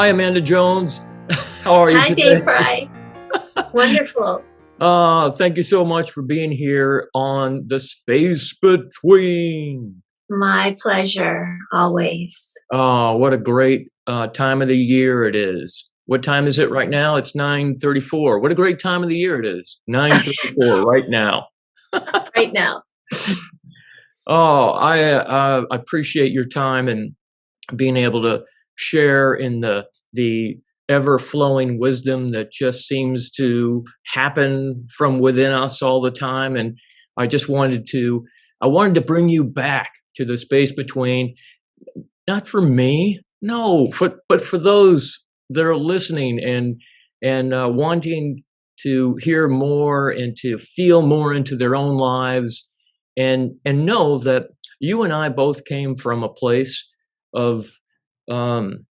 Hi, Amanda Jones. How are you Hi, Dave today? Fry. Wonderful. Thank you so much for being here on The Space Between. My pleasure, always. Oh, what a great time of the year it is. What time is it right now? It's 9:34. What a great time of the year it is. 9:34 right now. Right now. Oh, I appreciate your time and being able to share in the ever flowing wisdom that just seems to happen from within us all the time. And I just wanted to bring you back to the space between, not for me, no, but for those that are listening and wanting to hear more and to feel more into their own lives, and know that you and I both came from a place of um,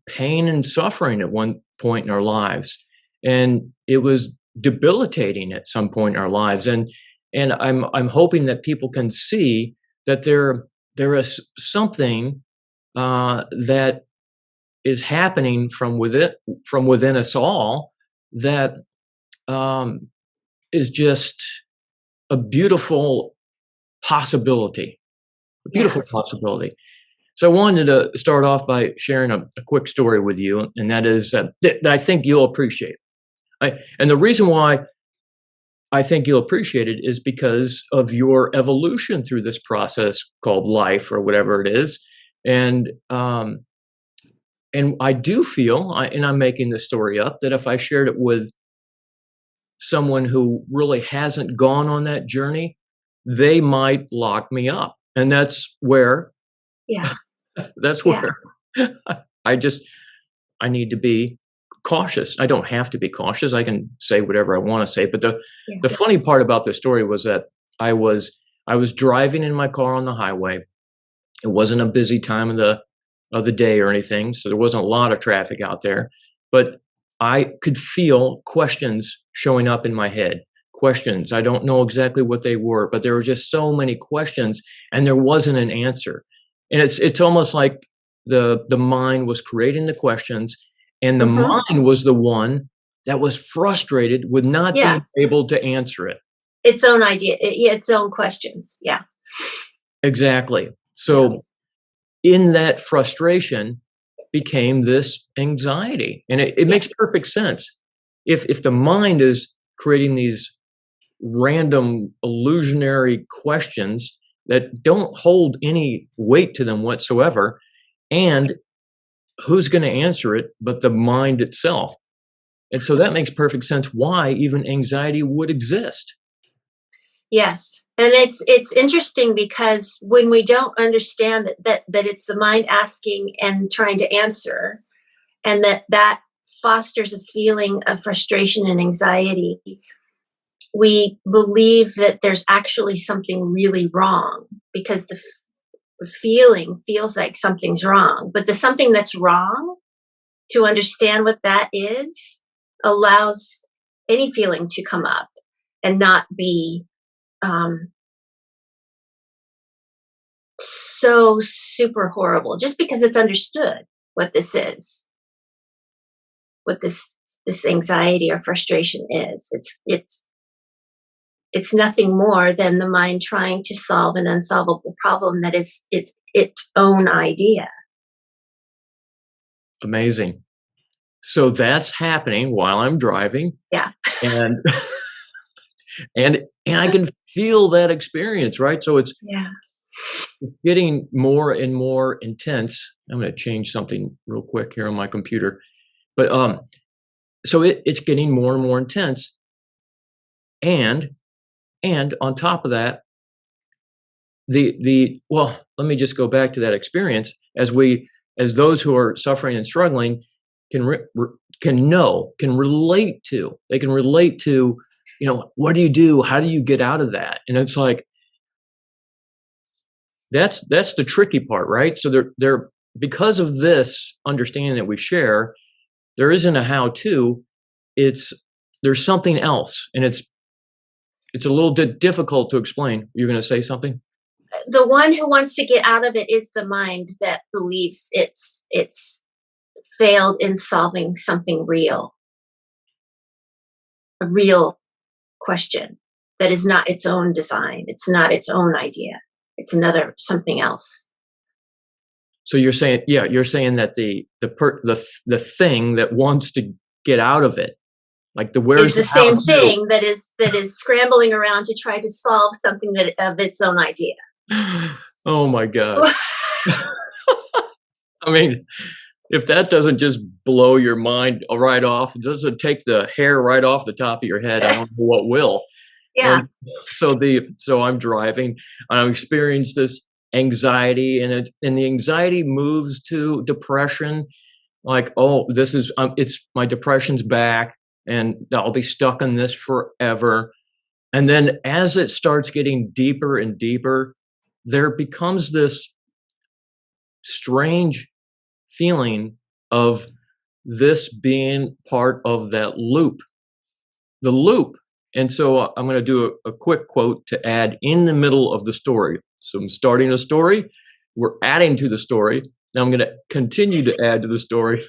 pain and suffering at one point in our lives, and it was debilitating at some point in our lives. And I'm hoping that people can see that there is something that is happening from within us all that um, is just a beautiful possibility, a beautiful Yes. possibility. So I wanted to start off by sharing a quick story with you, and that is that I think you'll appreciate. And the reason why I think you'll appreciate it is because of your evolution through this process called life, or whatever it is. And and I do feel, and I'm making this story up, that if I shared it with someone who really hasn't gone on that journey, they might lock me up, and Yeah. that's Yeah. where I just I need to be cautious. I don't have to be cautious. I can say whatever I want to say. But the Yeah. the funny part about the story was that I was I was driving in my car on the highway. It wasn't a busy time of the day or anything, so there wasn't a lot of traffic out there. But I could feel questions showing up in my head. Questions. I don't know exactly what they were, but there were just so many questions, and there wasn't an answer. And it's almost like the mind was creating the questions, and the Hmm. mind was the one that was frustrated with not Yeah. being able to answer it. Its own idea, yeah, its own questions. Yeah. Exactly. Yeah. So in that frustration became this anxiety. And it Yeah. makes perfect sense. If the mind is creating these random illusionary questions that don't hold any weight to them whatsoever, and who's going to answer it but the mind itself? And so that makes perfect sense why even anxiety would exist. Yes. And it's interesting because when we don't understand that it's the mind asking and trying to answer, and that fosters a feeling of frustration and anxiety, we believe that there's actually something really wrong because the feeling feels like something's wrong. But the something that's wrong, to understand what that is, allows any feeling to come up and not be um, so super horrible just because it's understood what this is, what this anxiety or frustration is. It's nothing more than the mind trying to solve an unsolvable problem that is its own idea. Amazing. So that's happening while I'm driving, Yeah. and and I can feel that experience, right? So it's Yeah. getting more and more intense. I'm going to change something real quick here on my computer. But so it's getting more and more intense, and on top of that, the well, let me just go back to that experience. As those who are suffering and struggling can can relate to, they can relate to, what do you do? How do you get out of that? And it's like, that's the tricky part, right? So there because of this understanding that we share, there isn't a how to. It's There's something else, and it's a little bit difficult to explain. You're going to say something? The one who wants to get out of it is the mind that believes it's failed in solving something real, a real question that is not its own design. It's not its own idea. It's another something else. So you're saying, yeah, you're saying that the thing that wants to get out of it, like the Is where's the the how same to. thing that is scrambling around to try to solve something that of its own idea. Oh my God. I mean, if that doesn't just blow your mind right off, it doesn't take the hair right off the top of your head, I don't know what will. Yeah. And so I'm driving and I'm experiencing this anxiety, and the anxiety moves to depression. Like, oh, this is it's my depression's back, and I'll be stuck in this forever. And then as it starts getting deeper and deeper, there becomes this strange feeling of this being part of that loop, the loop. And so I'm going to do a quick quote to add in the middle of the story. So I'm starting a story, we're adding to the story. Now I'm going to continue to add to the story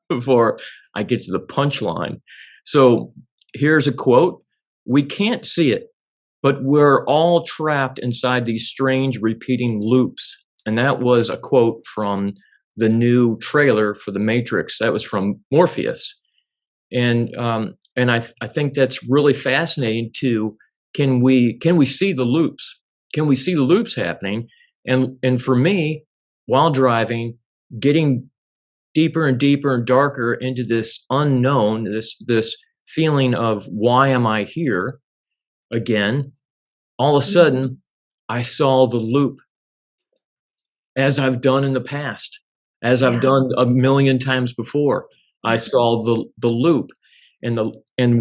before I get to the punchline. So here's a quote. We can't see it, but we're all trapped inside these strange repeating loops. And that was a quote from the new trailer for The Matrix. That was from Morpheus. And I think that's really fascinating too. Can we see the loops? Can we see the loops happening? And for me, while driving, getting deeper and deeper and darker into this unknown, this feeling of why am I here again? All of a sudden, I saw the loop, as I've done in the past, as I've done a million times before. I saw the loop, and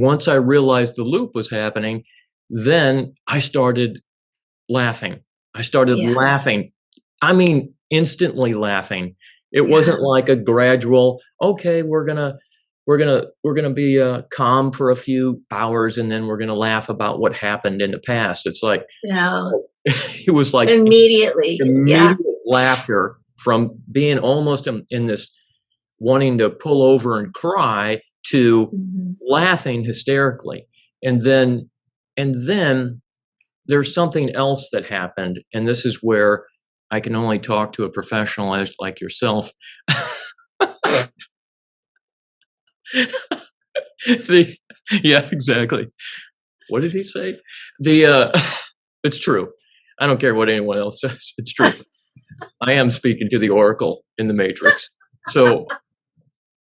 once I realized the loop was happening, then I started laughing. I started laughing. I mean, instantly laughing. It wasn't like a gradual, okay, we're gonna be calm for a few hours and then we're gonna laugh about what happened in the past. It's like, No. it was like Immediately. Yeah. immediate laughter from being almost in this wanting to pull over and cry to laughing hysterically. And then there's something else that happened, and this is where I can only talk to a professional like yourself. Yeah, exactly. What did he say? It's true. I don't care what anyone else says. It's true. I am speaking to the Oracle in the Matrix. So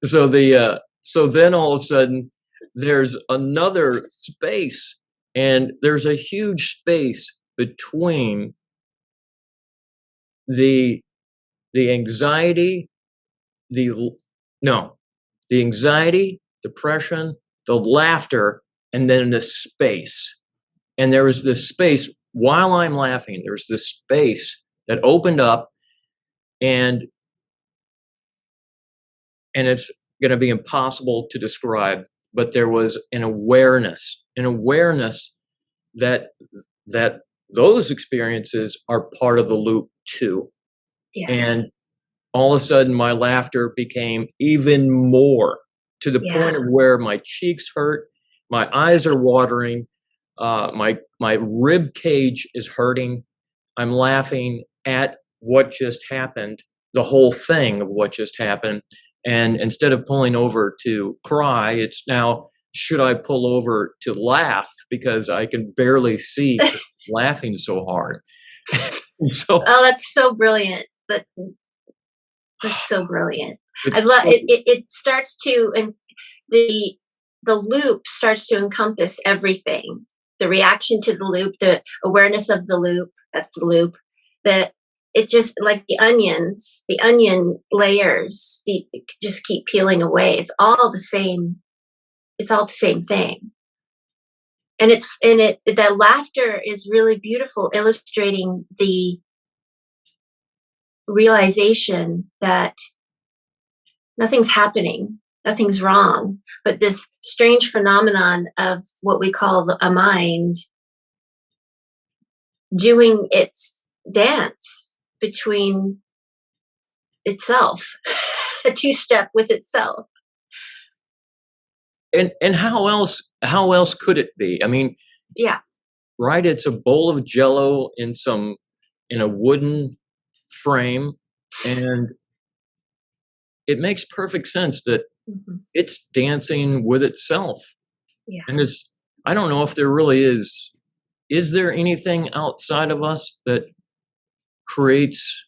so then all of a sudden there's another space, and there's a huge space between the the anxiety, the no, the anxiety, depression, the laughter, and then the space. And there was this space while I'm laughing. There's this space that opened up, and it's going to be impossible to describe. But there was an awareness that that those experiences are part of the loop too. Yes. And all of a sudden my laughter became even more, to the point of where my cheeks hurt, my eyes are watering, my rib cage is hurting. I'm laughing at what just happened, the whole thing of what just happened. And instead of pulling over to cry, it's now, should I pull over to laugh, because I can barely see laughing so hard. So Oh, that's so brilliant. That's so brilliant. I love it. It starts to, and the loop starts to encompass everything. The reaction to the loop, the awareness of the loop. That's the loop. That it just like the onion layers just keep peeling away. It's all the same. It's all the same thing. And the laughter is really beautiful, illustrating the realization that nothing's happening, nothing's wrong, but this strange phenomenon of what we call a mind doing its dance between itself. a two-step with itself. And how else could it be? I mean, Yeah. right? It's a bowl of jello in a wooden frame, and it makes perfect sense that Hmm. it's dancing with itself. Yeah. And it's I don't know if there really is there anything outside of us that creates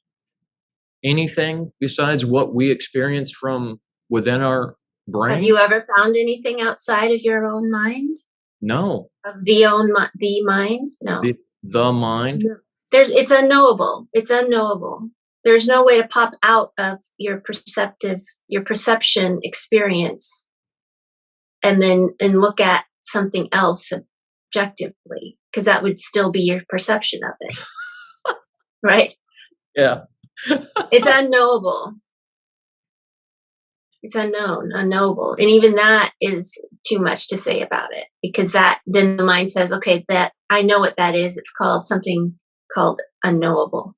anything besides what we experience from within our Have brain? you ever found anything outside of your own mind? No. Of the mind? No. The mind? No. It's unknowable. It's unknowable. There's no way to pop out of your perception experience and look at something else objectively, because that would still be your perception of it, right? Yeah. It's unknowable. It's unknowable. And even that is too much to say about it, because that then the mind says, okay, that I know what that is. It's called something called unknowable.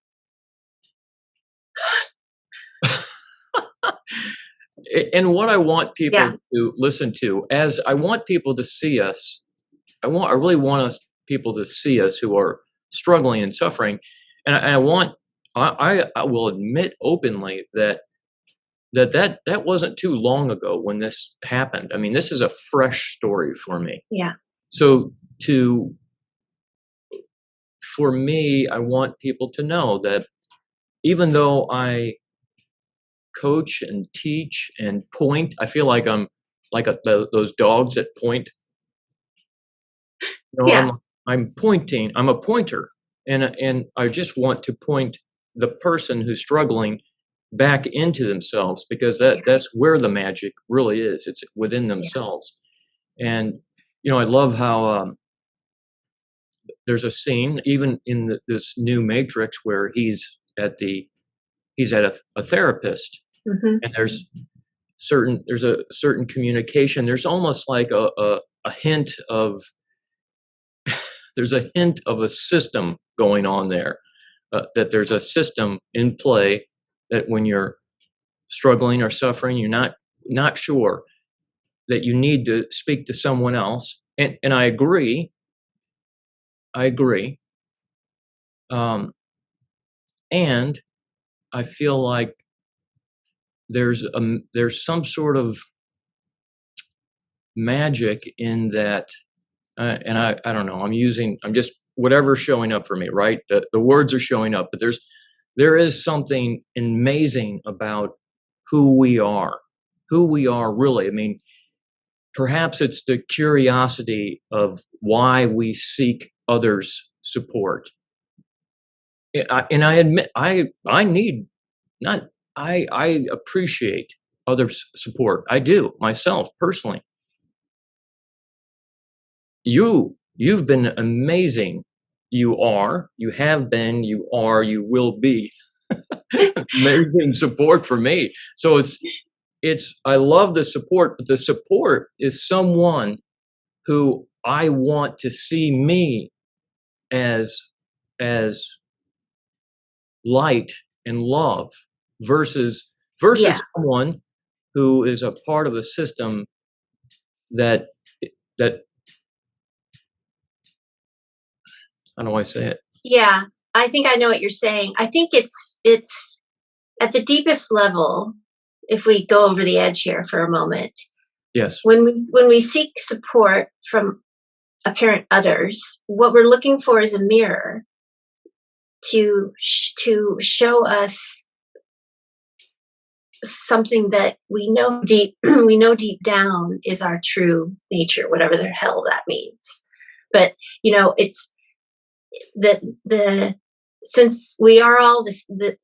And what I want people Yeah. to listen to, as I want people to see us, I really want us people to see us who are struggling and suffering, and I will admit openly that wasn't too long ago when this happened. I mean, this is a fresh story for me. Yeah. So to for me, I want people to know that even though I coach and teach and point, I feel like I'm like those dogs that point. You know, Yeah. I'm pointing. I'm a pointer, and I just want to point the person who's struggling back into themselves, because Yeah. that's where the magic really is. It's within Yeah. themselves. And I love how there's a scene even in this new Matrix where he's at a therapist, Hmm. and there's a certain communication. There's almost like a hint of there's a hint of a system going on there, that there's a system in play, that when you're struggling or suffering, you're not sure, that you need to speak to someone else. And I agree. um, and I feel like there's some sort of magic in that. And I don't know, I'm just whatever's showing up for me, right? The words are showing up, but there is something amazing about who we are, really. I mean, perhaps it's the curiosity of why we seek others' support. And I admit, I need not I appreciate others' support. I do myself personally. You've been amazing. You have been, you are, you will be amazing support for me. So I love the support, but the support is someone who I want to see me as as light and love, versus Yeah. someone who is a part of a system that that how do I say it? Yeah. I think I know what you're saying. I think it's at the deepest level, if we go over the edge here for a moment, Yes. when we seek support from apparent others, what we're looking for is a mirror to show us something that we know deep down is our true nature, whatever the hell that means. But it's the since we are all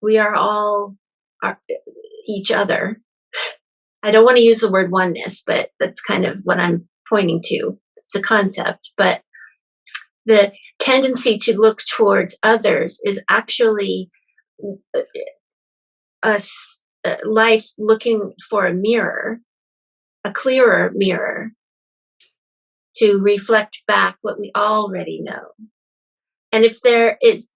we are all our, each other. I don't want to use the word oneness, but that's kind of what I'm pointing to. It's a concept, but the tendency to look towards others is actually uh, us life looking for a mirror, a clearer mirror to reflect back what we already know. And if there is,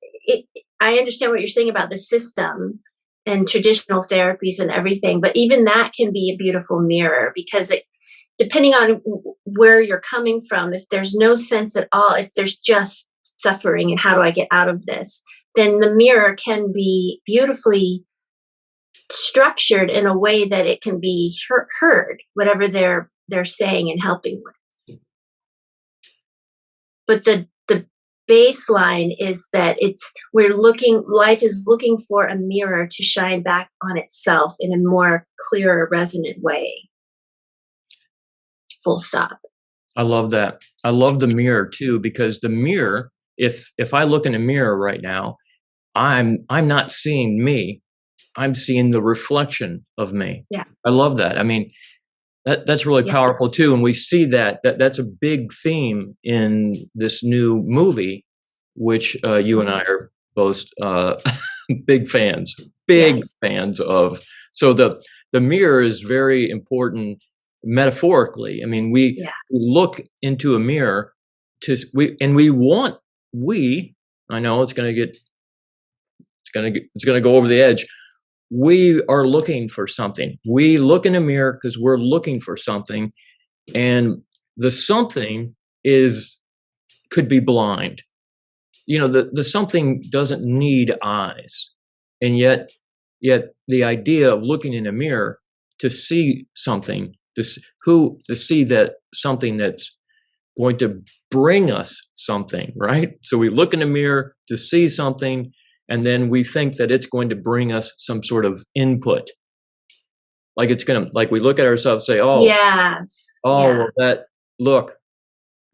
I understand what you're saying about the system. and traditional therapies and everything, but even that can be a beautiful mirror, because it, depending on where you're coming from, if there's no sense at all, if there's just suffering and how do I get out of this, then the mirror can be beautifully structured in a way that it can be heard, whatever they're saying and helping with. But the baseline is that life is looking for a mirror to shine back on itself in a more clearer, resonant way. Full stop. I love that. I love the mirror too, because the mirror, if I look in a mirror right now, I'm not seeing me. I'm seeing the reflection of me. Yeah. I love that. I mean, that's really powerful too. And we see that's a big theme in this new movie, which you and I are both big fans of. So the mirror is very important metaphorically. I mean, we look into a mirror I know it's going to go over the edge. We are looking for something. We look in a mirror because we're looking for something, and the something could be blind. You know, the something doesn't need eyes, and yet the idea of looking in a mirror to see something, to see that something that's going to bring us something, right? So we look in a mirror to see something, and then we think that it's going to bring us some sort of input. Like we look at ourselves and say, well, look,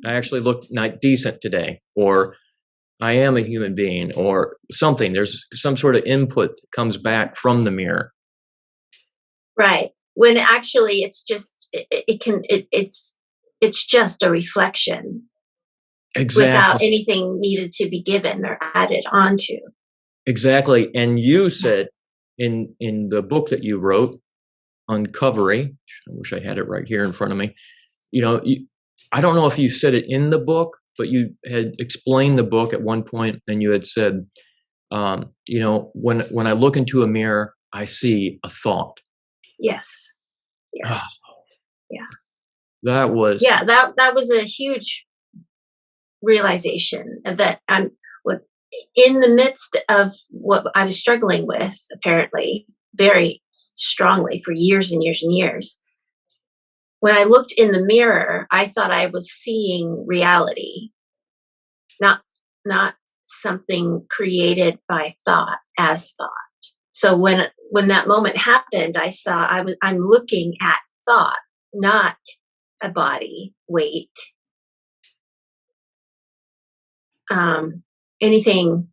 I actually look not decent today, or I am a human being, or something. There's some sort of input that comes back from the mirror. Right. When actually it's just, it's just a reflection. Exactly. Without anything needed to be given or added onto. Exactly. And you said in the book that you wrote, Uncovery, I wish I had it right here in front of me. You know, I don't know if you said it in the book, but you had explained the book at one point, and you had said, you know, when I look into a mirror, I see a thought. Yes. Yes. Oh, yeah. That was that was a huge realization of that. In the midst of what I was struggling with, apparently very strongly for years and years and years. When I looked in the mirror, I thought I was seeing reality, not something created by thought as thought. So when that moment happened, I saw I'm looking at thought, not a body, weight, anything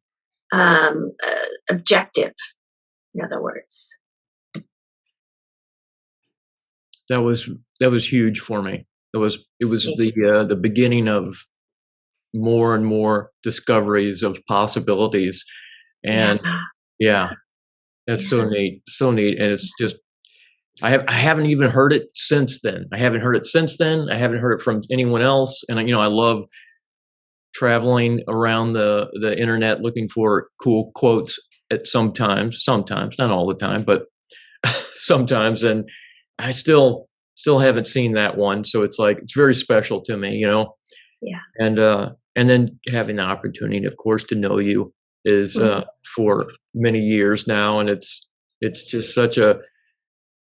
objective, in other words. That was huge for me. It was the beginning of more and more discoveries of possibilities, and that's so neat, and it's just I haven't even heard it since then. I haven't heard it from anyone else, and I love traveling around the internet looking for cool quotes at sometimes, not all the time, but sometimes, and I still haven't seen that one. So it's like, it's very special to me, Yeah. And then having the opportunity, of course, to know you is for many years now. And it's just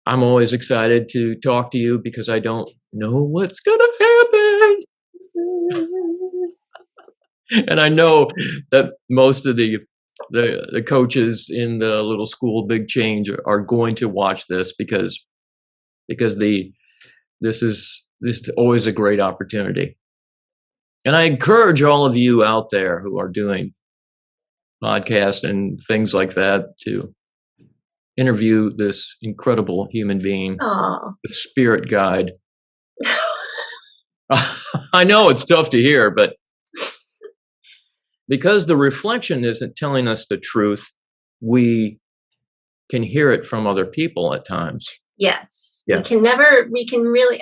I'm always excited to talk to you because I don't know what's going to happen. And I know that most of the coaches in the Little School Big Change are going to watch this because this is always a great opportunity. And I encourage all of you out there who are doing podcasts and things like that to interview this incredible human being, the spirit guide. I know it's tough to hear, but because the reflection isn't telling us the truth, we can hear it from other people at times. Yes. Yeah. We can really,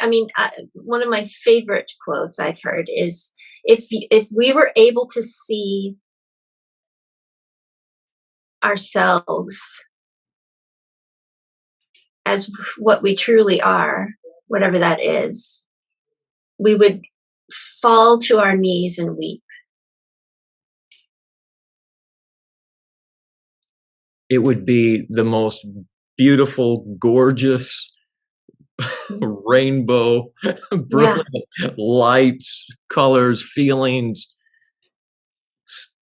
one of my favorite quotes I've heard is, if we were able to see ourselves as what we truly are, whatever that is, we would fall to our knees and weep. It would be the most beautiful, gorgeous, rainbow, Yeah. brilliant lights, colors, feelings,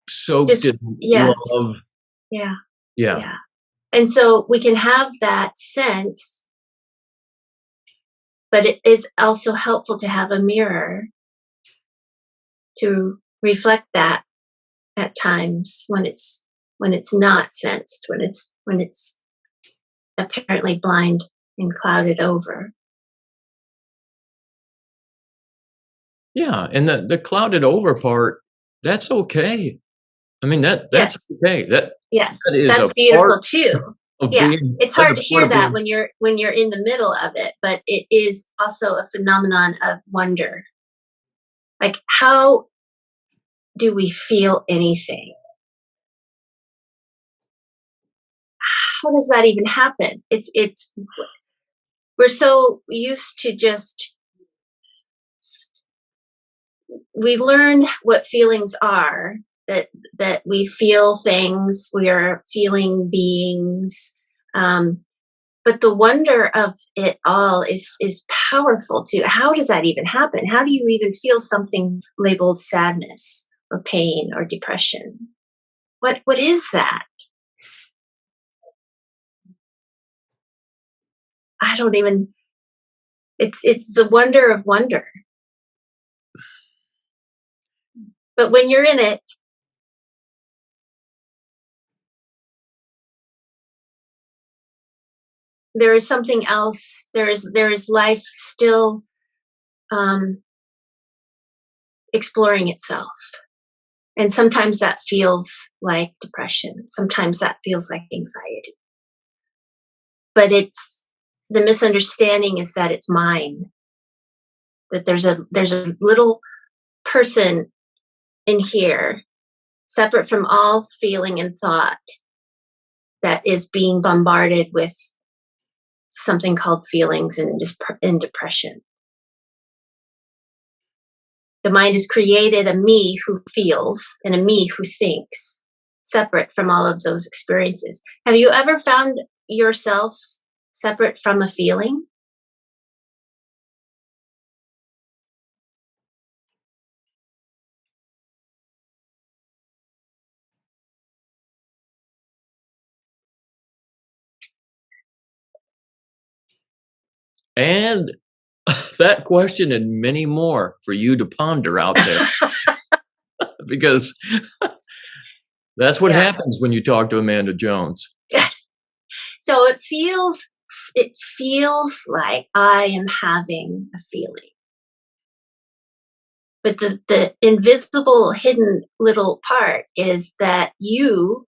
soaked Just, in yes. love. Yeah. Yeah. Yeah. And so we can have that sense, but it is also helpful to have a mirror to reflect that at times when it's not sensed, when it's apparently blind and clouded over. Yeah. And the clouded over part, that's okay. I mean, that's Yes. okay. Yes. That is a That's part beautiful too. of Yeah. being, It's that's hard a to part hear of that being. when you're in the middle of it, but it is also a phenomenon of wonder. Like, how do we feel anything? How does that even happen? It's we're so used to just, we learn what feelings are, that we feel things, we are feeling beings, um, but the wonder of it all is powerful too. How does that even happen? How do you even feel something labeled sadness or pain or depression? What is that? I don't even, it's the wonder of wonder. But when you're in it, there is something else. There is life still, um, exploring itself. And sometimes that feels like depression. Sometimes that feels like anxiety. But it's, the misunderstanding is that it's mine. That there's a little person in here, separate from all feeling and thought, that is being bombarded with something called feelings and depression. The mind has created a me who feels and a me who thinks, separate from all of those experiences. Have you ever found yourself separate from a feeling? And that question and many more for you to ponder out there, because that's what Yeah. happens when you talk to Amanda Jones. So it feels like I am having a feeling. But the invisible hidden little part is that you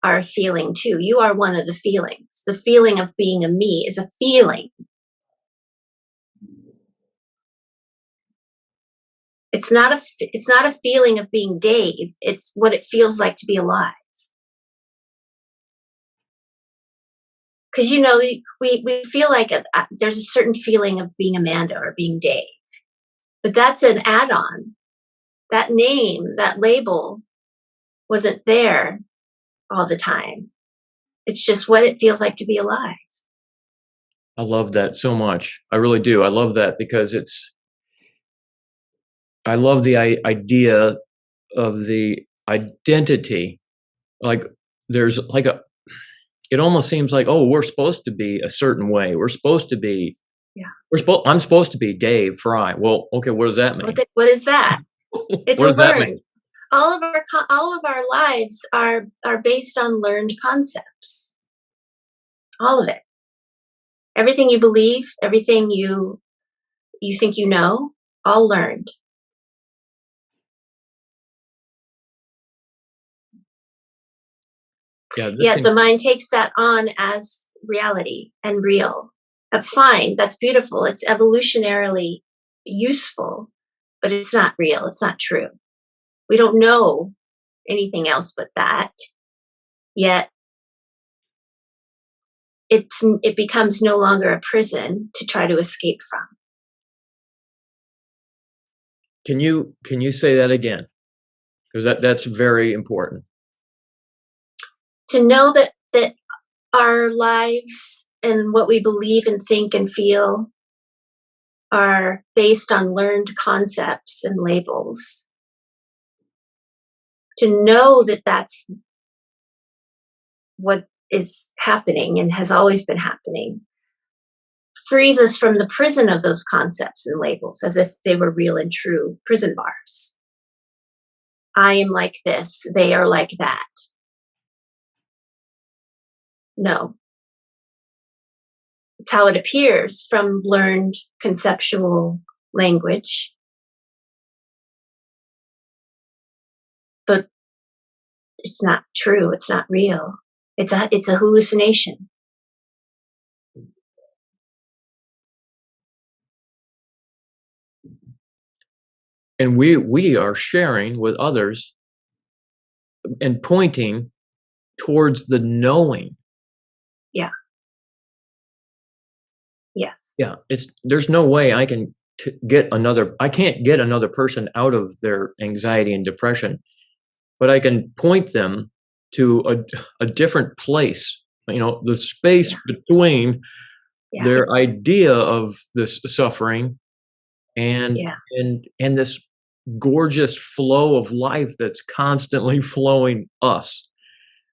are a feeling too. You are one of the feelings. The feeling of being a me is a feeling. It's not a feeling of being Dave. It's what it feels like to be alive. Because we feel like there's a certain feeling of being Amanda or being Dave, but that's an add-on. That name, that label, wasn't there all the time. It's just what it feels like to be alive. I love that so much. I really do. I love that because I love the idea of the identity. Like there's like it almost seems like, oh, we're supposed to be a certain way. We're supposed to be, Yeah. I'm supposed to be Dave Fry. Well, okay, what does that mean? What is that? It's What a does that learn. mean? All of our lives are based on learned concepts. All of it. Everything you believe, everything you think you know, all learned. Yeah, this Yet thing, the mind takes that on as reality and real. Fine, that's beautiful. It's evolutionarily useful, but it's not real. It's not true. We don't know anything else but that. Yet it becomes no longer a prison to try to escape from. Can you say that again? Because that's very important. To know that our lives and what we believe and think and feel are based on learned concepts and labels. To know that that's what is happening and has always been happening frees us from the prison of those concepts and labels as if they were real and true prison bars. I am like this, they are like that. No. It's how it appears from learned conceptual language. But it's not true, it's not real. It's a hallucination. And we are sharing with others and pointing towards the knowing. Yeah. Yes. Yeah, there's no way I can I can't get another person out of their anxiety and depression, but I can point them to a different place, the space between their idea of this suffering and and this gorgeous flow of life that's constantly flowing us.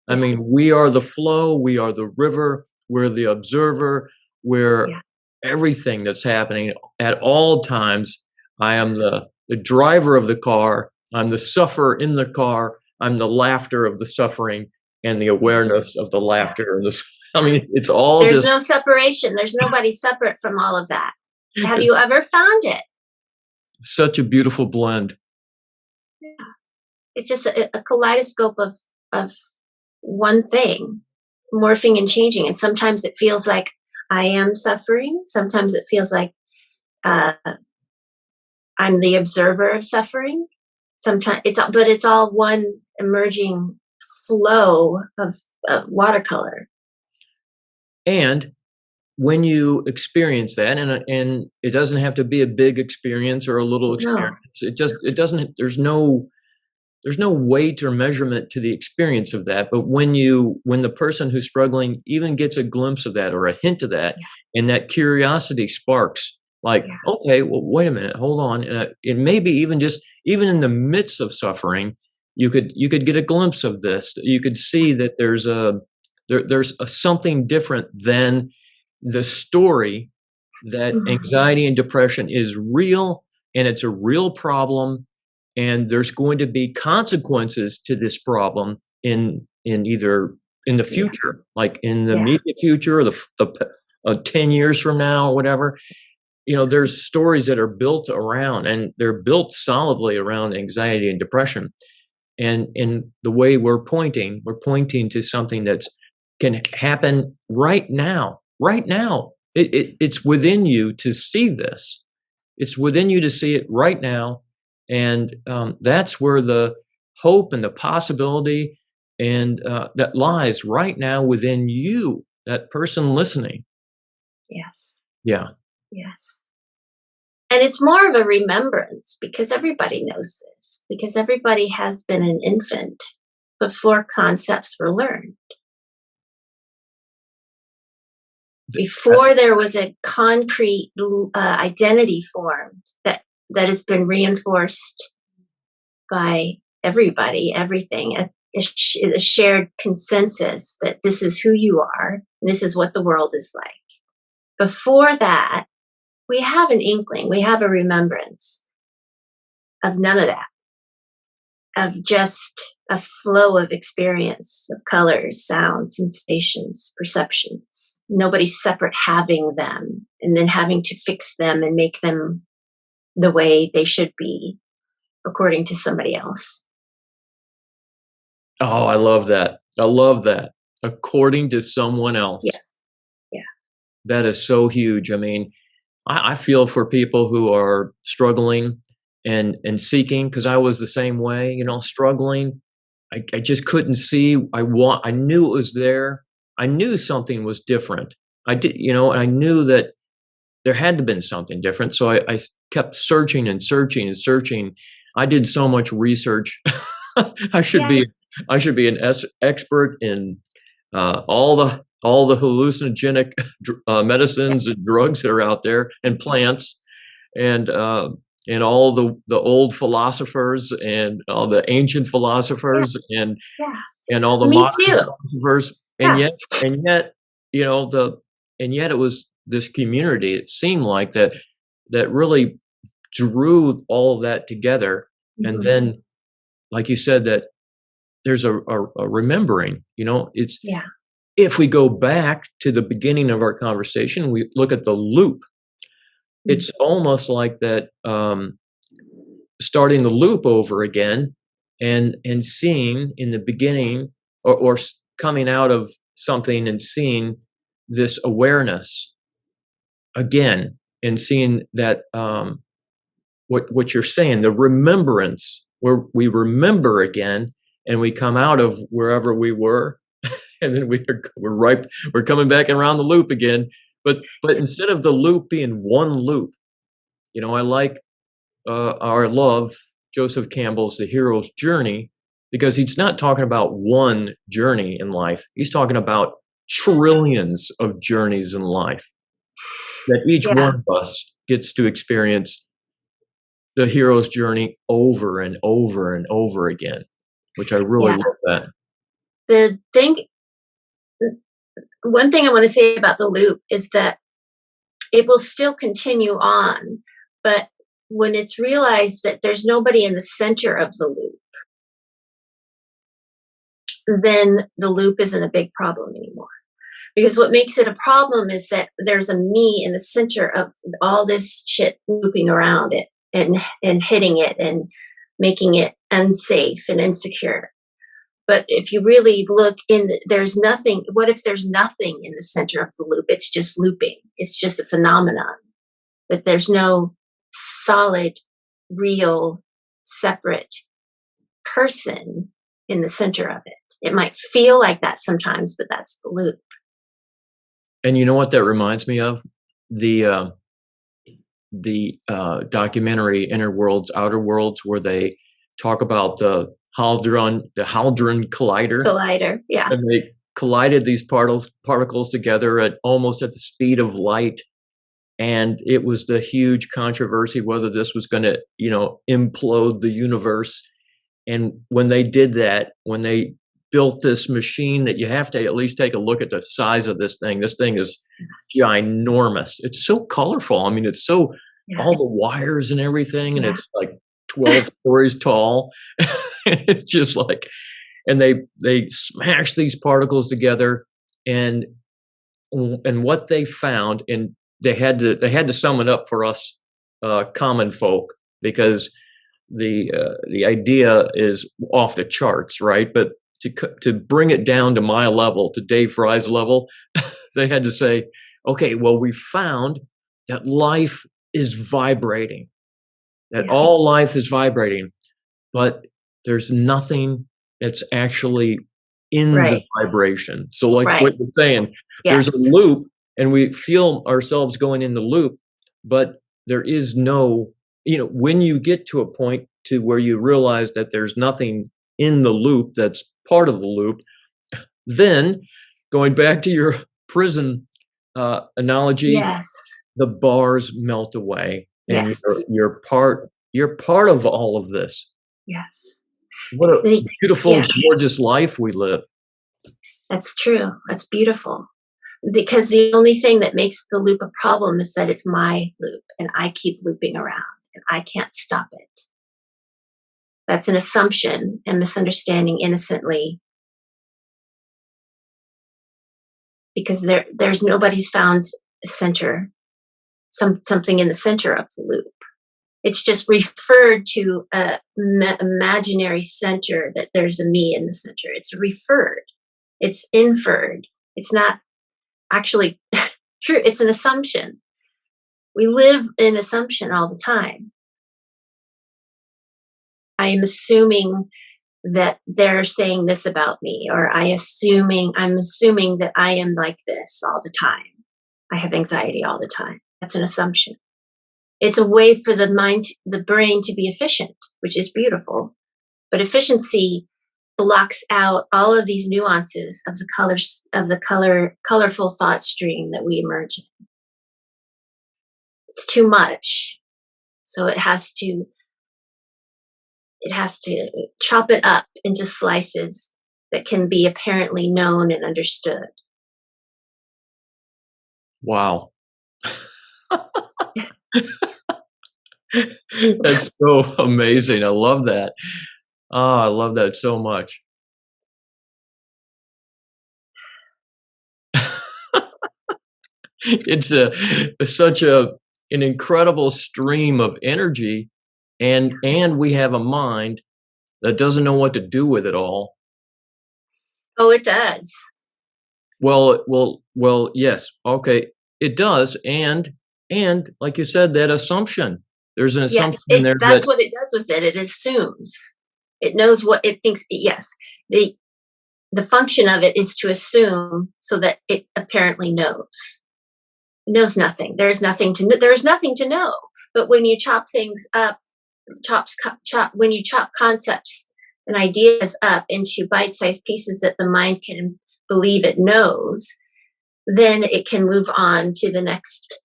I mean, we are the flow, we are the river, we're the observer, we're everything that's happening at all times. I am the driver of the car, I'm the sufferer in the car, I'm the laughter of the suffering and the awareness of the laughter of the I mean, it's all There's just no separation. There's nobody separate from all of that. Have you ever found it? Such a beautiful blend. Yeah. It's just a kaleidoscope of one thing morphing and changing. And sometimes it feels like I am suffering. Sometimes it feels like I'm the observer of suffering. Sometimes it's all one emerging flow of watercolor. And when you experience that, and it doesn't have to be a big experience or a little experience. No. It doesn't. There's no weight or measurement to the experience of that. But when the person who's struggling even gets a glimpse of that or a hint of that, and that curiosity sparks, like, okay, well, wait a minute, hold on. It may be even in the midst of suffering, you could get a glimpse of this. You could see that there's something different than the story that anxiety and depression is real and it's a real problem, and there's going to be consequences to this problem in either in the future, like in the immediate future, or the 10 years from now, or whatever. There's stories that are built around, and they're built solidly around anxiety and depression. And in the way we're pointing to something that's can happen right now. Right now, it's within you to see this. It's within you to see it right now, and that's where the hope and the possibility and that lies right now within you, that person listening. Yes. Yeah. Yes. And it's more of a remembrance because everybody knows this, because everybody has been an infant before concepts were learned. Before there was a concrete identity formed that has been reinforced by everybody, everything, a shared consensus that this is who you are, and this is what the world is like. Before that, we have an inkling, we have a remembrance of none of that, of just a flow of experience, of colors, sounds, sensations, perceptions. Nobody's separate having them and then having to fix them and make them the way they should be according to somebody else. Oh, I love that. I love that. According to someone else. Yes. Yeah. That is so huge. I mean, I feel for people who are struggling and seeking, because I was the same way, struggling. I just couldn't see. I knew it was there. I knew something was different. I did, I knew that there had to have been something different. So I kept searching and searching and searching. I did so much research. I should Yeah. be an expert in all the hallucinogenic medicines and drugs that are out there, and plants, and all the old philosophers, and all the ancient Yeah. philosophers, Yeah. and all the Me modern too. philosophers, and Yeah. yet, you know, the and yet it was this community. It seemed like that really drew all of that together, and Mhm. then, like you said, that there's a remembering. It's Yeah. if we go back to the beginning of our conversation, we look at the loop. Mm. It's almost like that, starting the loop over again, and seeing in the beginning, or coming out of something and seeing this awareness again, and seeing that, what you're saying, the remembrance, where we remember again, and we come out of wherever we were, and then we're coming back around the loop again. But instead of the loop being one loop, I like, our love Joseph Campbell's The Hero's Journey, because he's not talking about one journey in life. He's talking about trillions of journeys in life, that each Yeah. one of us gets to experience the hero's journey over and over and over again, which I really Yeah. love that. The thing One thing I want to say about the loop is that it will still continue on, but when it's realized that there's nobody in the center of the loop, then the loop isn't a big problem anymore. Because what makes it a problem is that there's a me in the center of all this shit looping around it, and hitting it and making it unsafe and insecure. But if you really look there's nothing. What if there's nothing in the center of the loop? It's just looping. It's just a phenomenon. But there's no solid, real, separate person in the center of it. It might feel like that sometimes, but that's the loop. And you know what that reminds me of? The documentary Inner Worlds, Outer Worlds, where they talk about the Hadron Collider, Collider. Yeah. and they collided these particles together almost at the speed of light. And it was the huge controversy whether this was going to, implode the universe. And when they did that, when they built this machine, that you have to at least take a look at the size of this thing. This thing is ginormous. It's so colorful. I mean, it's so, Yeah. all the wires and everything, and Yeah. it's like 12 stories tall. It's just like, and they smash these particles together, and what they found, and they had to sum it up for us, common folk, because the idea is off the charts, right? But to bring it down to my level, to Dave Fry's level, they had to say, okay, well, we found that life is vibrating, that Yeah. all life is vibrating, but there's nothing that's actually in the Right. vibration. So, like what Right. you're saying, there's a Yes. loop, and we feel ourselves going in the loop, but there is no, when you get to a point to where you realize that there's nothing in the loop that's part of the loop, then, going back to your prison analogy, Yes. the bars melt away, and Yes. you're part of all of this. Yes. What a The- beautiful, yeah. gorgeous life we live. That's true. That's beautiful. Because the only thing that makes the loop a problem is that it's my loop and I keep looping around and I can't stop it. That's an assumption and misunderstanding innocently, because there's nobody's found a center, something in the center of the loop. It's just referred to a imaginary center, that there's a me in the center. It's referred. It's inferred. It's not actually true. It's an assumption. We live in assumption all the time. I am assuming that they're saying this about me, or I'm assuming that I am like this all the time. I have anxiety all the time. That's an assumption. It's a way for the brain to be efficient, which is beautiful. But efficiency blocks out all of these nuances of the colors of the colorful thought stream that we emerge in. It's too much. So it has to chop it up into slices that can be apparently known and understood. Wow. That's so amazing. I love that. Oh, I love that so much. It's such an incredible stream of energy, and we have a mind that doesn't know what to do with it all. Oh, it does. Well, yes. Okay, it does, and like you said, that assumption. There's an assumption Yes, in there that's that what it does with it. It assumes. It knows what it thinks. Yes. The function of it is to assume so that it apparently knows. It knows nothing. There's nothing to know. But when you chop things up, when you chop concepts and ideas up into bite-sized pieces that the mind can believe it knows, then it can move on to the next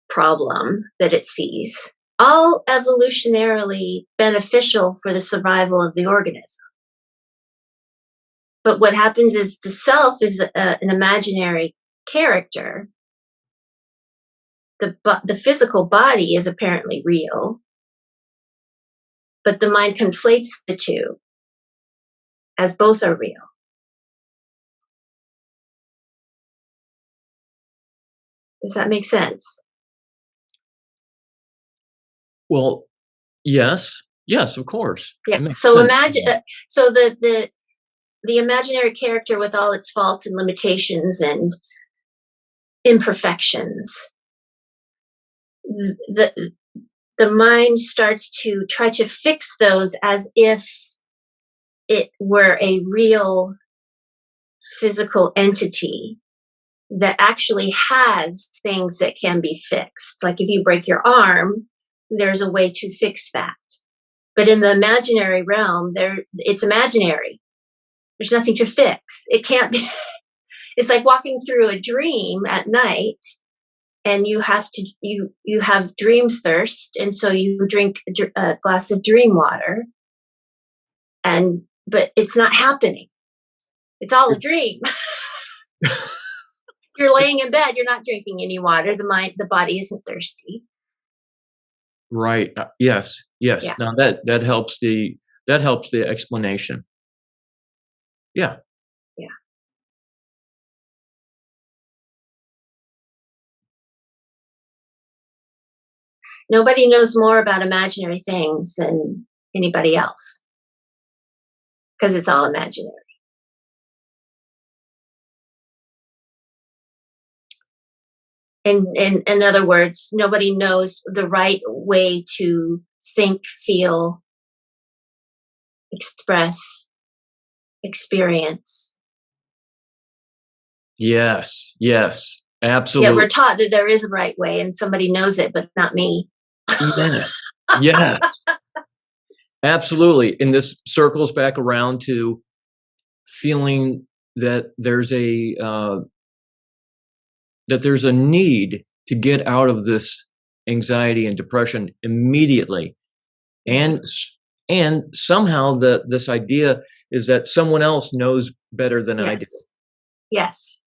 problem that it sees. All evolutionarily beneficial for the survival of the organism. But what happens is the self is an imaginary character. The physical body is apparently real, but the mind conflates the two as both are real. Does that make sense? well, yes, of course. It Yeah. makes So sense. imagine. So the imaginary character with all its faults and limitations and imperfections, the mind starts to try to fix those as if it were a real physical entity that actually has things that can be fixed. Like if you break your arm, there's a way to fix that. But in the imaginary realm, it's imaginary. There's nothing to fix. It can't be. It's like walking through a dream at night, and you have dream thirst, and so you drink a glass of dream water, but it's not happening. It's all a dream. You're laying in bed, you're not drinking any water. The body isn't thirsty. Right. Yes. Yeah. Now that helps the explanation. Yeah. Yeah. Nobody knows more about imaginary things than anybody else because it's all imaginary. In other words, nobody knows the right way to think, feel, express, experience. Yes. Yeah, we're Absolutely. taught that there is a right way and somebody knows it, but not me. Yeah. Yeah. Absolutely. And this circles back around to feeling that there's a need to get out of this anxiety and depression immediately, and somehow this idea is that someone else knows better than I do. Yes.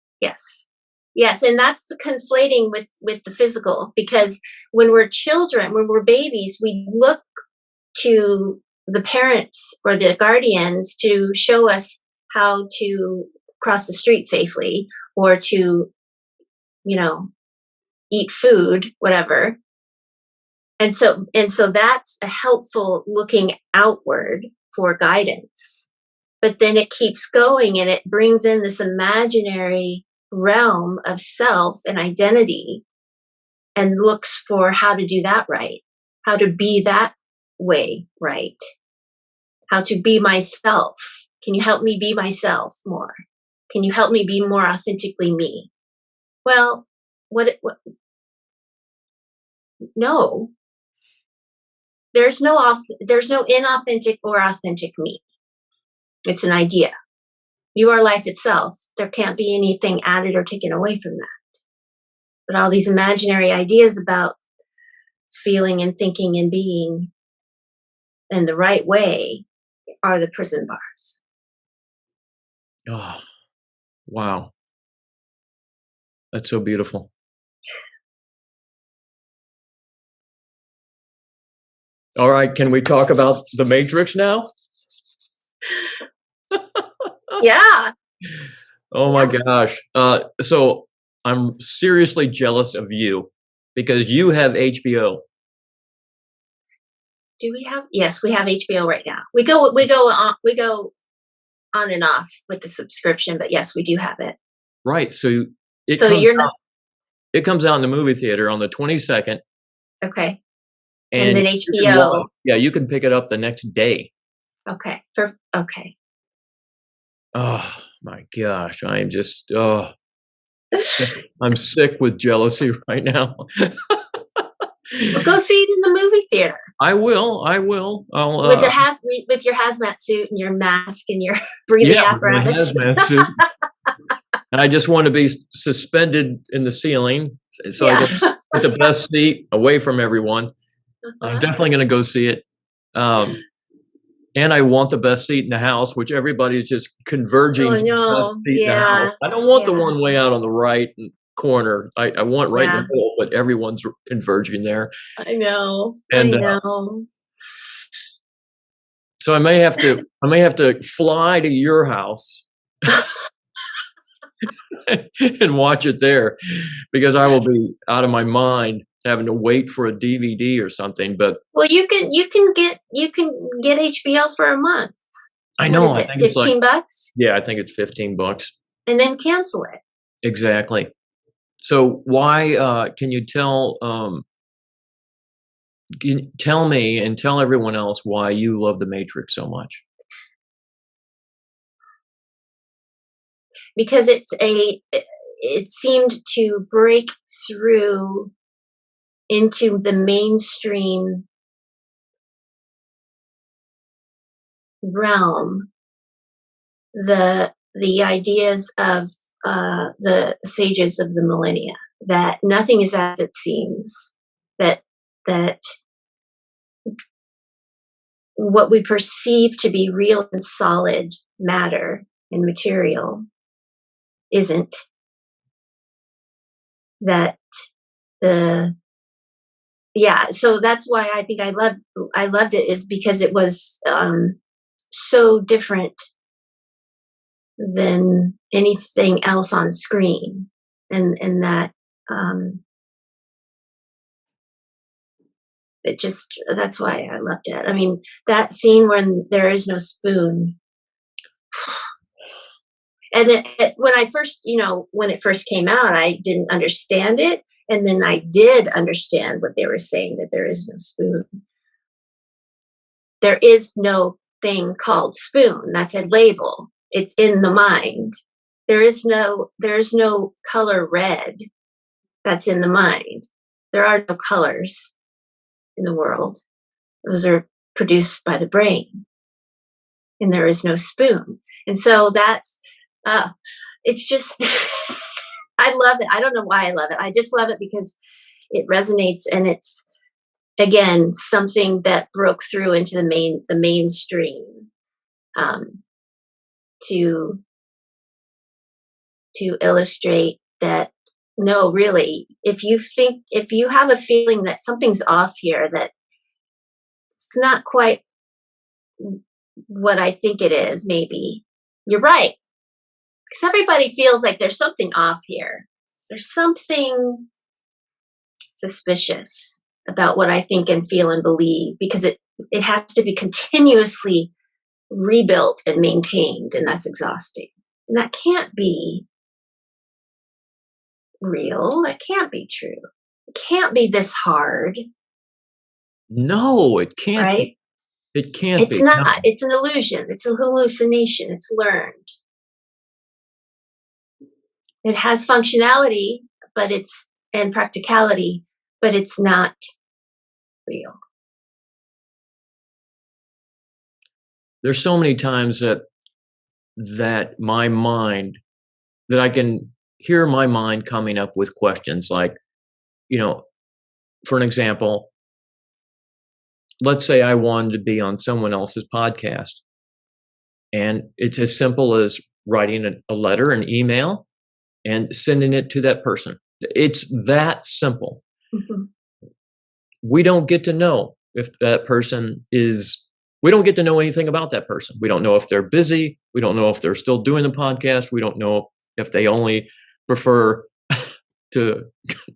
Yes. And that's the conflating with the physical, because when we're children, when we're babies, we look to the parents or the guardians to show us how to cross the street safely, or to, eat food, whatever. And so that's a helpful looking outward for guidance. But then it keeps going and it brings in this imaginary realm of self and identity and looks for how to do that right, how to be that way right. how to be myself. Can you help me be myself more? Can you help me be more authentically me? Well, what no, there's no inauthentic or authentic me. It's an idea. You are life itself. There can't be anything added or taken away from that. But all these imaginary ideas about feeling and thinking and being in the right way are the prison bars. Oh, wow. That's so beautiful. All right. Can we talk about the Matrix now? Yeah. Oh my Yeah. gosh. So I'm seriously jealous of you because you have HBO. Do we have? Yes, we have HBO right now. We go on and off with the subscription, but yes, we do have it. Right. So it So comes you're not out it comes out in the movie theater on the 22nd, okay. And and then you can watch, HBO. yeah, you can pick it up the next day. Okay. Okay. Oh my gosh. I am just sick. I'm sick with jealousy right now. Well, go see it in the movie theater I will. I will. I'll with your hazmat suit and your mask and your breathing yeah, with my apparatus. hazmat suit. And I just want to be suspended in the ceiling so I Yeah. can get the best seat away from everyone. I'm Uh-huh. definitely going to go see it. Um, and I want the best seat in the house, which everybody's just converging Oh to the best no. seat in the house. Yeah. I don't want the Yeah. one way out on the right corner. I want right in the Yeah. middle, but everyone's converging there. I know. I And know. so I may have to fly to your house and watch it there because I will be out of my mind having to wait for a DVD or something. But Well, you can get HBO for a month. I What know, is I it? think it's like, $15? yeah, I think it's $15. And then cancel it. Exactly. So why can you tell me and tell everyone else why you love the Matrix so much? Because it seemed to break through into the mainstream realm the ideas of the sages of the millennia, that nothing is as it seems, that that what we perceive to be real and solid matter and material isn't, that the yeah, so that's why I think I loved it, is because it was so different than anything else on screen, and that um, it just, that's why I loved it. I mean, that scene when there is no spoon, and when I first, when it first came out, I didn't understand it, and then I did understand what they were saying, that there is no spoon. There is no thing called spoon. That's a label. It's in the mind. There's no color red. That's in the mind. There are no colors in the world. Those are produced by the brain. And there is no spoon. And so that's it's just I love it. I don't know why I love it. I just love it because it resonates, and it's, again, something that broke through into the mainstream, um, to illustrate that, no, really, if you have a feeling that something's off here, that it's not quite what I think it is, maybe you're right, because everybody feels like there's something off here. There's something suspicious about what I think and feel and believe, because it has to be continuously rebuilt and maintained, and that's exhausting. And that can't be real. That can't be true. It can't be this hard, No, it can't be. right? It can't It's be. No. not. It's an illusion. It's a hallucination. It's learned. It has functionality, and practicality, but it's not real. There's so many times that my mind, that I can hear my mind coming up with questions like, for an example, let's say I wanted to be on someone else's podcast, and it's as simple as writing a letter, an email, and sending it to that person. It's that simple. Mm-hmm. We don't get to know if that person we don't get to know anything about that person. We don't know if they're busy. We don't know if they're still doing the podcast. We don't know if they only prefer to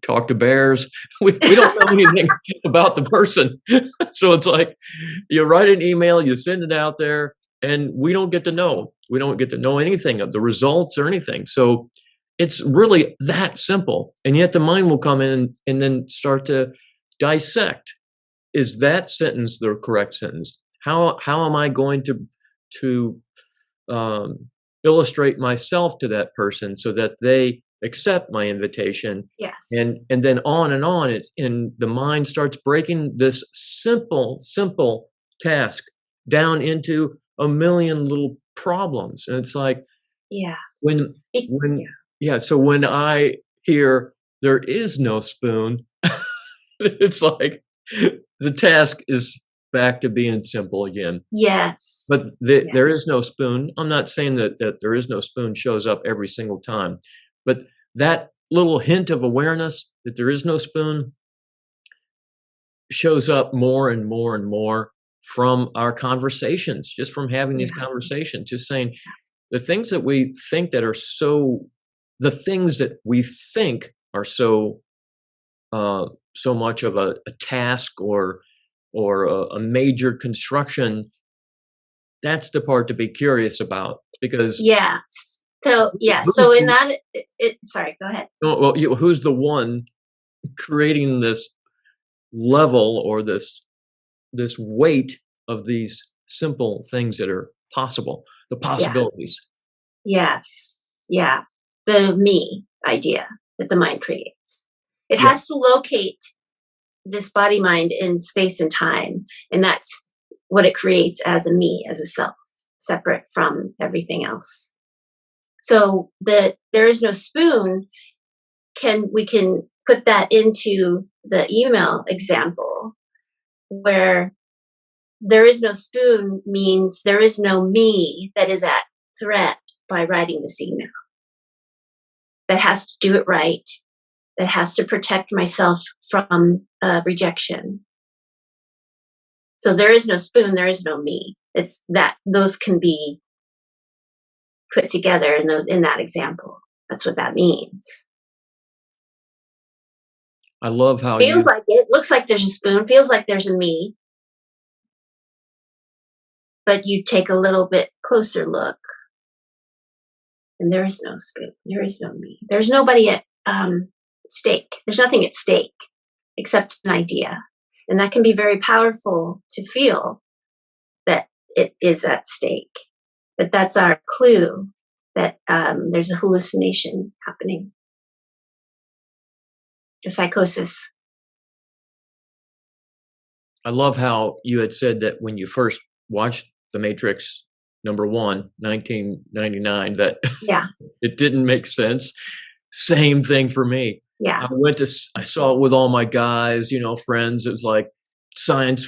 talk to bears. We don't know anything about the person. So it's like you write an email, you send it out there, and we don't get to know. We don't get to know anything of the results or anything. So it's really that simple. And yet the mind will come in and then start to dissect. Is that sentence the correct sentence? How am I going to illustrate myself to that person so that they accept my invitation? Yes. And then on, and the mind starts breaking this simple task down into a million little problems. And it's like, yeah. So when I hear there is no spoon, it's like the task is back to being simple again. Yes. But there is no spoon. I'm not saying that there is no spoon shows up every single time, but that little hint of awareness that there is no spoon shows up more and more and more from our conversations, just from having these conversations, just saying the things that we think that are so, the things that we think are so much of a task or a major construction. That's the part to be curious about, because yes. So So in that, sorry, go ahead. Well, who's the one creating this level or this weight of these simple things that are possible, the possibilities? Yes. Yeah. The me idea that the mind creates. It has to locate this body mind in space and time. And that's what it creates as a me, as a self, separate from everything else. So there is no spoon. We can put that into the email example, where there is no spoon means there is no me that is at threat by writing this email. That has to do it right. That has to protect myself from rejection. So there is no spoon, there is no me. It's that those can be put together in that example. That's what that means. I love how feels like it looks like there's a spoon, feels like there's a me. But you take a little bit closer look, and there is no spoon, there is no me. There's nobody at stake. There's nothing at stake except an idea. And that can be very powerful to feel that it is at stake. But that's our clue that there's a hallucination happening, a psychosis. I love how you had said that when you first watched The Matrix #1, 1999, that it didn't make sense. Same thing for me. Yeah. I saw it with all my guys, friends. It was like science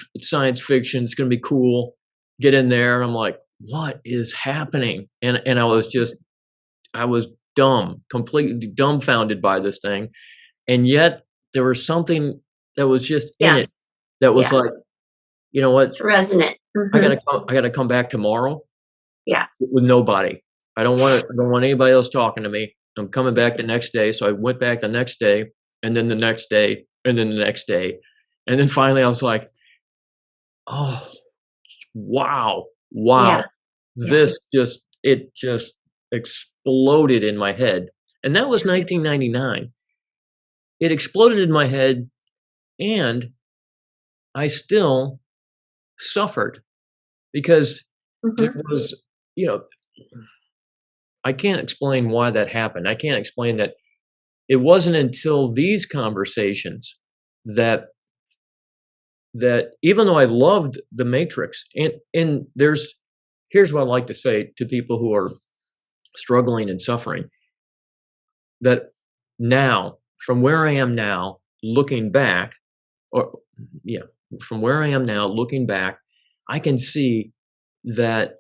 fiction. It's going to be cool. Get in there. And I'm like, what is happening? And I was completely dumbfounded by this thing. And yet there was something that was just in it that was like, you know what? It's resonant. Mm-hmm. I gotta come back tomorrow. Yeah. With nobody. I don't want anybody else talking to me. I'm coming back the next day. So I went back the next day, and then the next day, and then the next day. And then finally I was like, oh, wow. Yeah. This just exploded in my head. And that was 1999. It exploded in my head, and I still suffered because there Mm-hmm. was, you know, I can't explain why that happened. I can't explain that. It wasn't until these conversations that even though I loved the Matrix, and here's what I like to say to people who are struggling and suffering, that now, from where I am now, looking back, or yeah, from where I am now, looking back, I can see that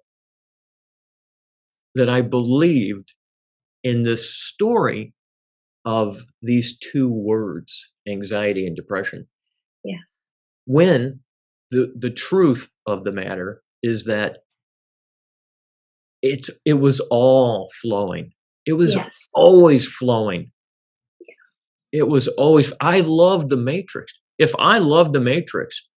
I believed in this story of these two words, anxiety and depression, Yes. when the truth of the matter is that it was all flowing. It was Yes. always flowing. It was always, I loved the Matrix. If I loved the Matrix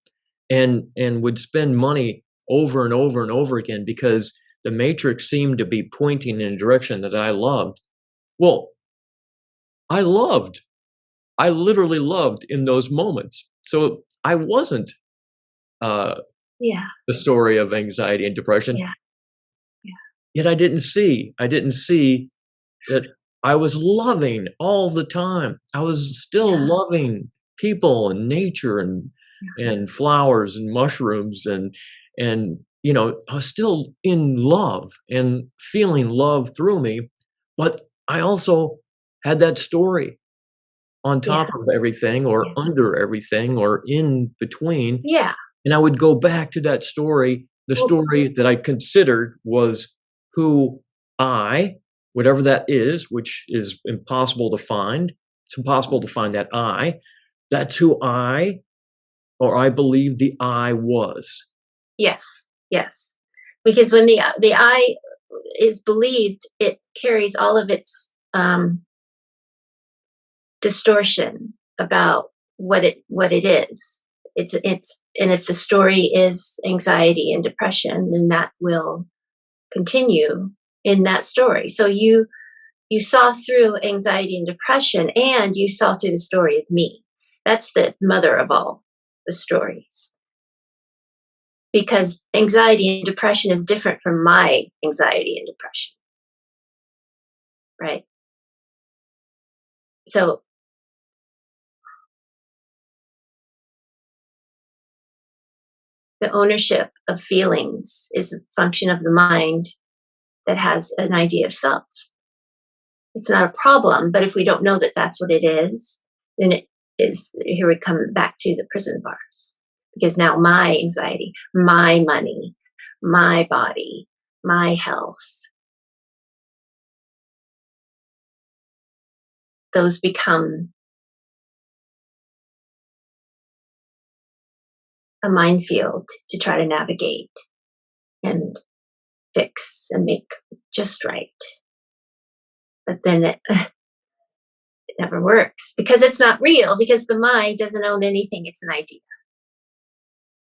and would spend money over and over and over again because the Matrix seemed to be pointing in a direction that I loved, well, I loved. I literally loved in those moments. So I wasn't uh, Yeah. the story of anxiety and depression. Yeah. Yeah. Yet I didn't see that I was loving all the time. I was still Yeah. loving people and nature and flowers and mushrooms and I was still in love and feeling love through me, but I also had that story on Yeah. top of everything or Yeah. under everything or in between. Yeah. And I would go back to that story, the Well, story that I considered was who I, whatever that is, which is impossible to find. It's impossible to find that I. That's who I, or I believe the I was. yes. Yes. Because when the I is believed, it carries all of its distortion about what it is. It's and if the story is anxiety and depression, then that will continue in that story. So you saw through anxiety and depression, and you saw through the story of me. That's the mother of all the stories. Because anxiety and depression is different from my anxiety and depression, right? So the ownership of feelings is a function of the mind that has an idea of self. It's not a problem, but if we don't know that that's what it is, then it is, here we come back to the prison bars. Because now my anxiety, my money, my body, my health, those become a minefield to try to navigate and fix and make just right. But then it never works because it's not real, because the mind doesn't own anything. It's an idea,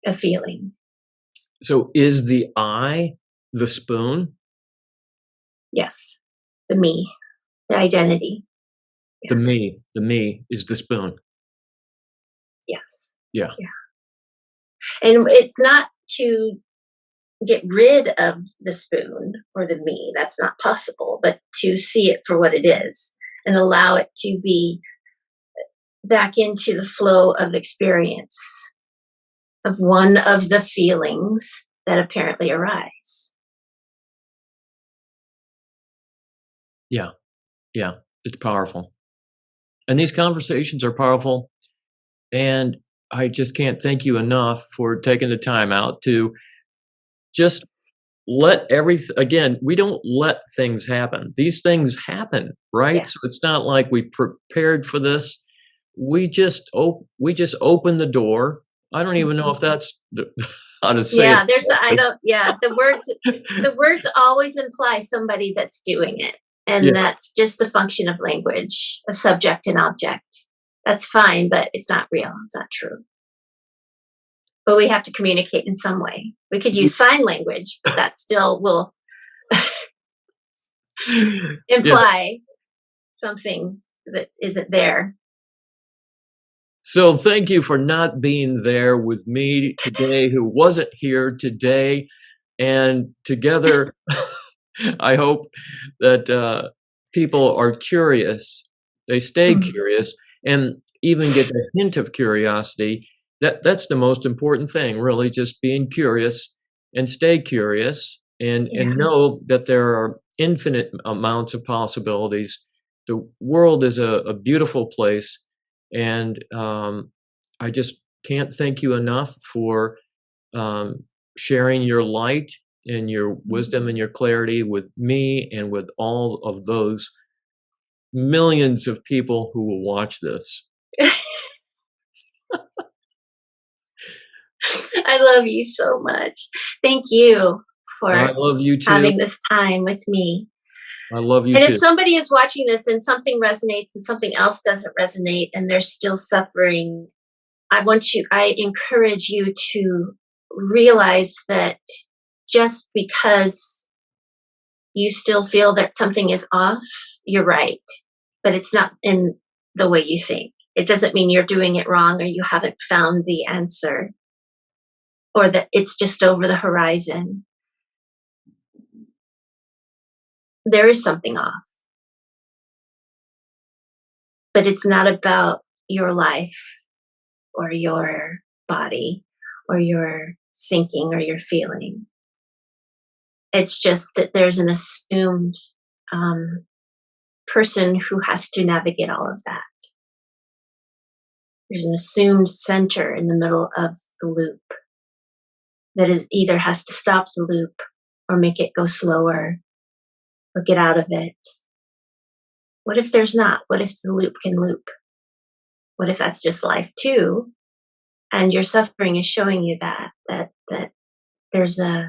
a feeling. So is the I the spoon? Yes. The me, the identity. Yes. The me is the spoon. Yes. Yeah. Yeah. And it's not to get rid of the spoon or the me. That's not possible, but to see it for what it is and allow it to be back into the flow of experience of one of the feelings that apparently arise. Yeah. Yeah. It's powerful. And these conversations are powerful. And I just can't thank you enough for taking the time out to just let everything, again, we don't let things happen. These things happen, right? Yes. So it's not like we prepared for this. We just open the door. I don't even know if that's how to say Yeah, it. there's I don't yeah, the words always imply somebody that's doing it. Yeah. And that's just a function of language, of subject and object. That's fine, but it's not real. It's not true. But we have to communicate in some way. We could use sign language, but that still will Yeah. imply something that isn't there. So thank you for not being there with me today, who wasn't here today. And together, I hope that people are curious, they stay Mm. curious, and even get a hint of curiosity. That's the most important thing, really, just being curious and stay curious Yeah. and know that there are infinite amounts of possibilities. The world is a beautiful place, and I just can't thank you enough for um, sharing your light and your wisdom and your clarity with me and with all of those millions of people who will watch this. I love you so much. Thank you I for love you too. having this time with me. I love you And if too. somebody is watching this and something resonates and something else doesn't resonate and they're still suffering, I encourage you to realize that just because you still feel that something is off, you're right, but it's not in the way you think. It doesn't mean you're doing it wrong or you haven't found the answer or that it's just over the horizon. There is something off, but it's not about your life or your body or your thinking or your feeling. It's just that there's an assumed um, person who has to navigate all of that. There's an assumed center in the middle of the loop that is either has to stop the loop or make it go slower or get out of it. What if there's not? What if the loop can loop? What if that's just life too? And your suffering is showing you that there's a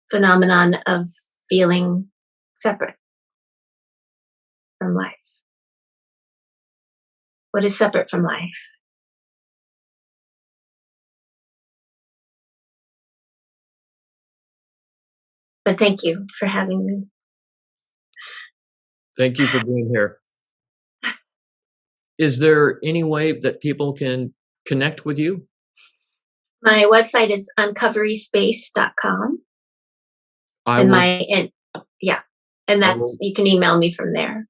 phenomenon of feeling separate from life. What is separate from life? But thank you for having me. Thank you for being here. Is there any way that people can connect with you? My website is uncoveryspace.com. I And will. yeah, and I that's, will. you can email me from there.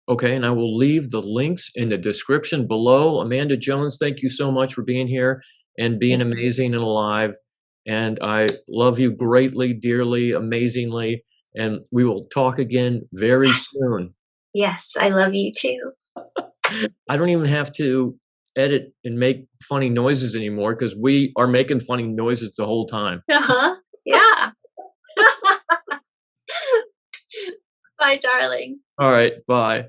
Okay, and I will leave the links in the description below. Amanda Jones, thank you so much for being here and being Thank you. amazing and alive. And I love you greatly, dearly, amazingly. And we will talk again very Yes. soon. Yes, I love you too. I don't even have to edit and make funny noises anymore because we are making funny noises the whole time. Uh-huh. Yeah. Bye, darling. All right, bye.